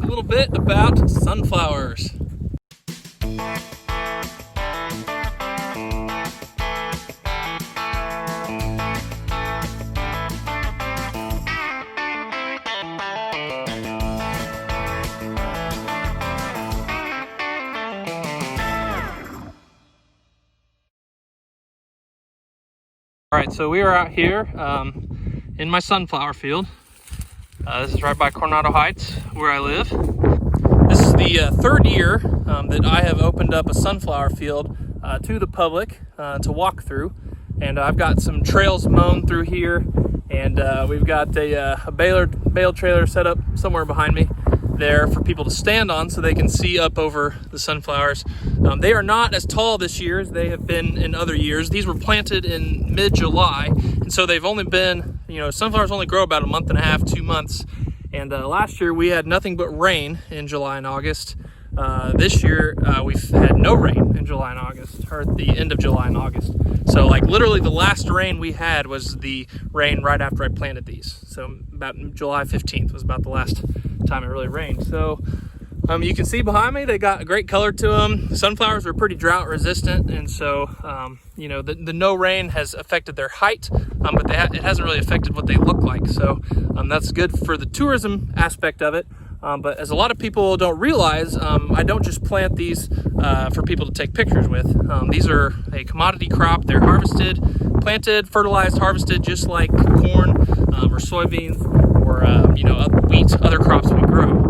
a little bit about sunflowers. All right, so we are out here in my sunflower field. This is right by Coronado Heights, where I live. This is the third year that I have opened up a sunflower field to the public to walk through. And I've got some trails mown through here, and we've got a bale trailer set up somewhere behind me there for people to stand on so they can see up over the sunflowers. They are not as tall this year as they have been in other years. These were planted in mid-July, and so they've only been, sunflowers only grow about a month and a half, 2 months. And last year we had nothing but rain in July and August. This year we've had no rain in July and August, or at the end of July and August. So like literally the last rain we had was the rain right after I planted these. So about July 15th was about the last time it really rained. So you can see behind me, they got a great color to them. Sunflowers are pretty drought resistant, and so the no rain has affected their height, but it hasn't really affected what they look like. So that's good for the tourism aspect of it. But as a lot of people don't realize, I don't just plant these for people to take pictures with. These are a commodity crop. They're harvested, planted, fertilized, harvested, just like corn or soybeans or wheat, other crops we grow.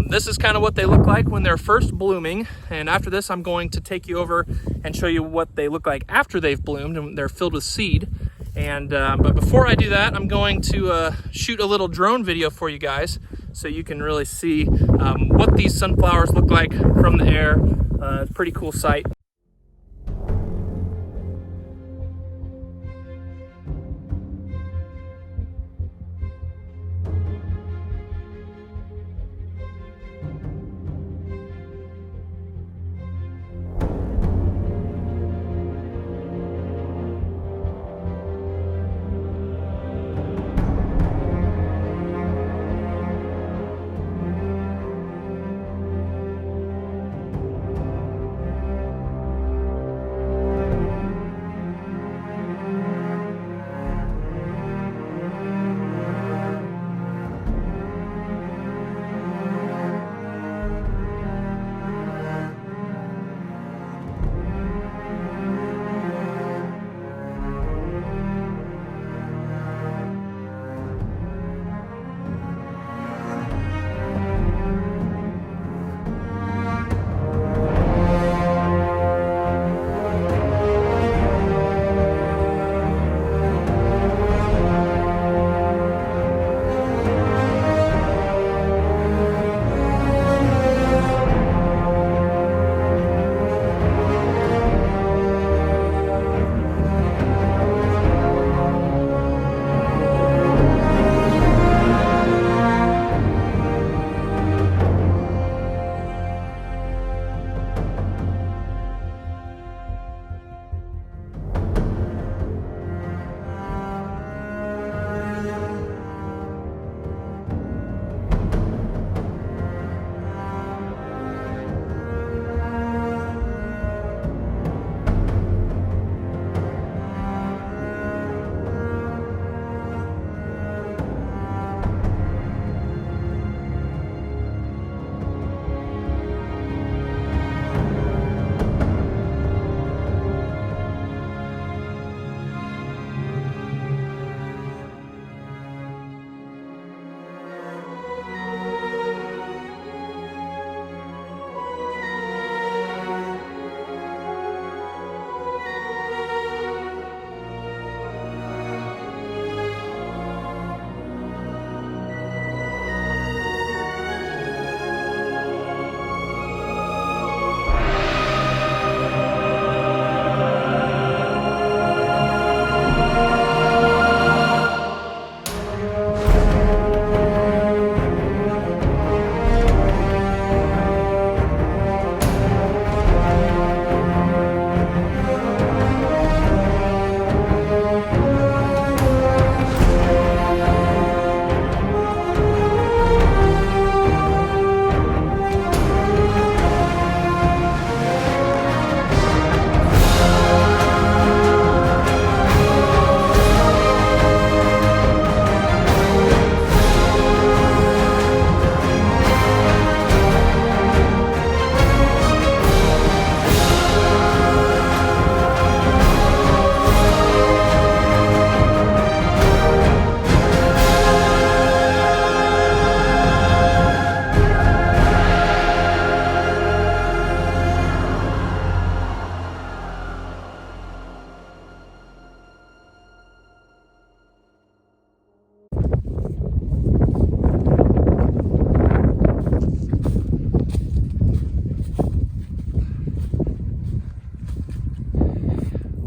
This is kind of what they look like when they're first blooming, and after this I'm going to take you over and show you what they look like after they've bloomed and they're filled with seed. And but before I do that, I'm going to shoot a little drone video for you guys so you can really see what these sunflowers look like from the air. It's a pretty cool sight.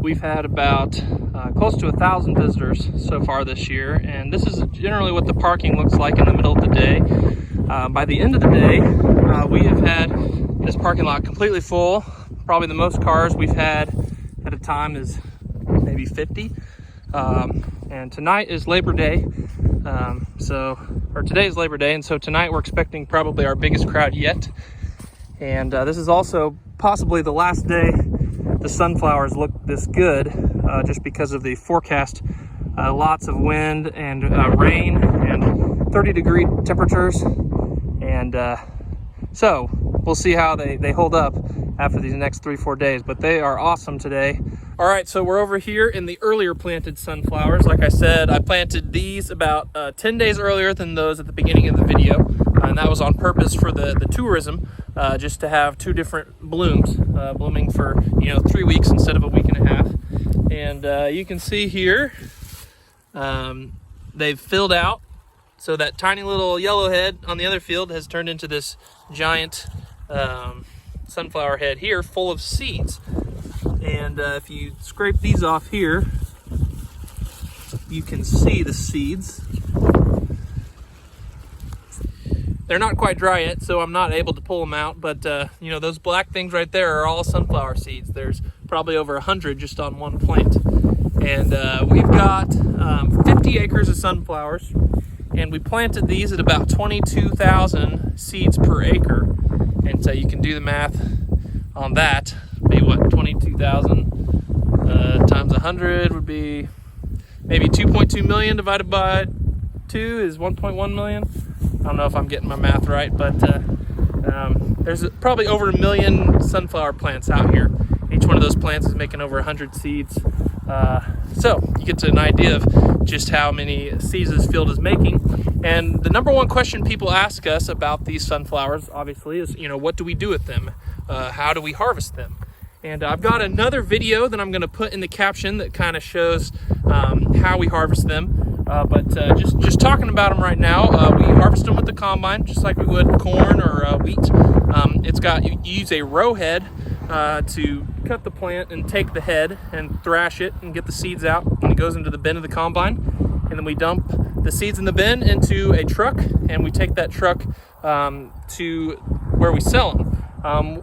we've had about close to 1,000 visitors so far this year, and this is generally what the parking looks like in the middle of the day. By the end of the day, we have had this parking lot completely full. Probably the most cars we've had at a time is maybe 50. And tonight is Labor Day, today is Labor Day, and so tonight we're expecting probably our biggest crowd yet. And this is also possibly the last day the sunflowers look this good, just because of the forecast. Lots of wind and rain and 30-degree temperatures. And so we'll see how they hold up after these next 3-4 days, but they are awesome today. All right, so we're over here in the earlier planted sunflowers. Like I said, I planted these about 10 days earlier than those at the beginning of the video, and that was on purpose for the tourism, just to have two different blooms blooming for 3 weeks instead of a week and a half. And you can see here they've filled out, so that tiny little yellow head on the other field has turned into this giant sunflower head here full of seeds. And if you scrape these off here, you can see the seeds. They're not quite dry yet, so I'm not able to pull them out, but those black things right there are all sunflower seeds. There's probably over 100 just on one plant. And we've got 50 acres of sunflowers, and we planted these at about 22,000 seeds per acre. And so you can do the math on that. Be what, 22,000 times 100 would be maybe 2.2 million divided by 2 is 1.1 million. I don't know if I'm getting my math right, but there's probably over 1 million sunflower plants out here. Each one of those plants is making over 100 seeds. So you get to an idea of just how many seeds this field is making. And the number one question people ask us about these sunflowers, obviously, is, what do we do with them? How do we harvest them? And I've got another video that I'm going to put in the caption that kind of shows how we harvest them. But just talking about them right now, we harvest them with the combine, just like we would corn or wheat. You use a row head to cut the plant and take the head and thrash it and get the seeds out, and it goes into the bin of the combine. And then we dump the seeds in the bin into a truck, and we take that truck to where we sell them.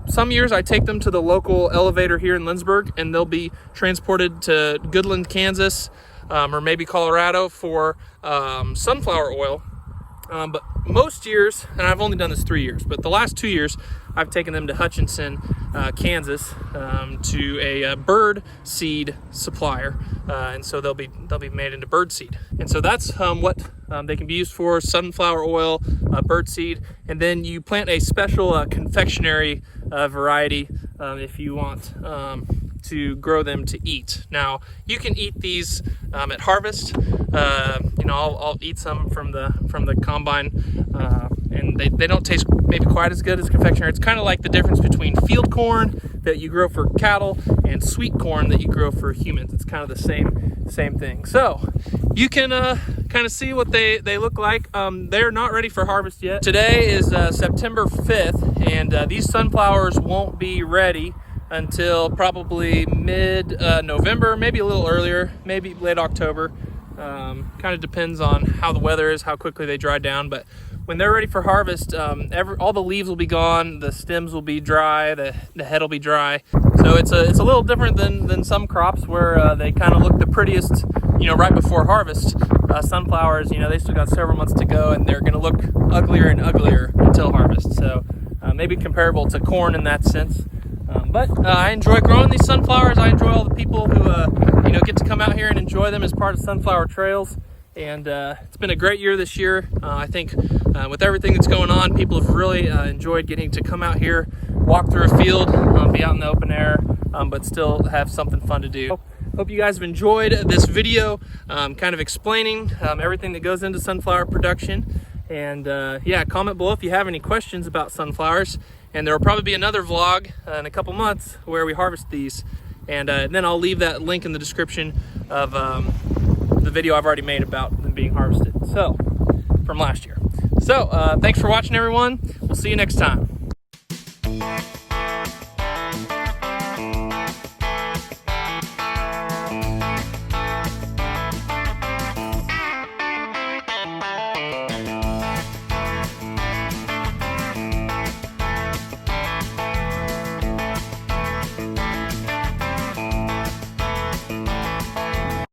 Some years I take them to the local elevator here in Lindsborg, and they'll be transported to Goodland, Kansas, or maybe Colorado for sunflower oil. But most years, and I've only done this 3 years, but the last 2 years I've taken them to Hutchinson, Kansas, to a bird seed supplier, and so they'll be made into bird seed. And so that's what they can be used for: sunflower oil, bird seed, and then you plant a special confectionery variety if you want to grow them to eat. Now you can eat these at harvest. I'll eat some from the combine, and they don't taste maybe quite as good as confectionery. It's kind of like the difference between field corn that you grow for cattle and sweet corn that you grow for humans. It's kind of the same thing. So you can kind of see what they look like. They're not ready for harvest yet. Today is September 5th, and these sunflowers won't be ready until probably mid-November, maybe a little earlier, maybe late October. Kind of depends on how the weather is, how quickly they dry down. But when they're ready for harvest, all the leaves will be gone, the stems will be dry, the head will be dry. So it's a little different than some crops where they kind of look the prettiest, right before harvest. Sunflowers, they still got several months to go, and they're going to look uglier and uglier until harvest. So maybe comparable to corn in that sense. But I enjoy growing these sunflowers. I enjoy all the people who get to come out here and enjoy them as part of Sunflower Trails. And it's been a great year this year. I think with everything that's going on, people have really enjoyed getting to come out here, walk through a field, be out in the open air, but still have something fun to do. Hope you guys have enjoyed this video, kind of explaining everything that goes into sunflower production. And comment below if you have any questions about sunflowers. And there will probably be another vlog in a couple months where we harvest these. And then I'll leave that link in the description of the video I've already made about them being harvested. So, from last year. So, thanks for watching, everyone. We'll see you next time.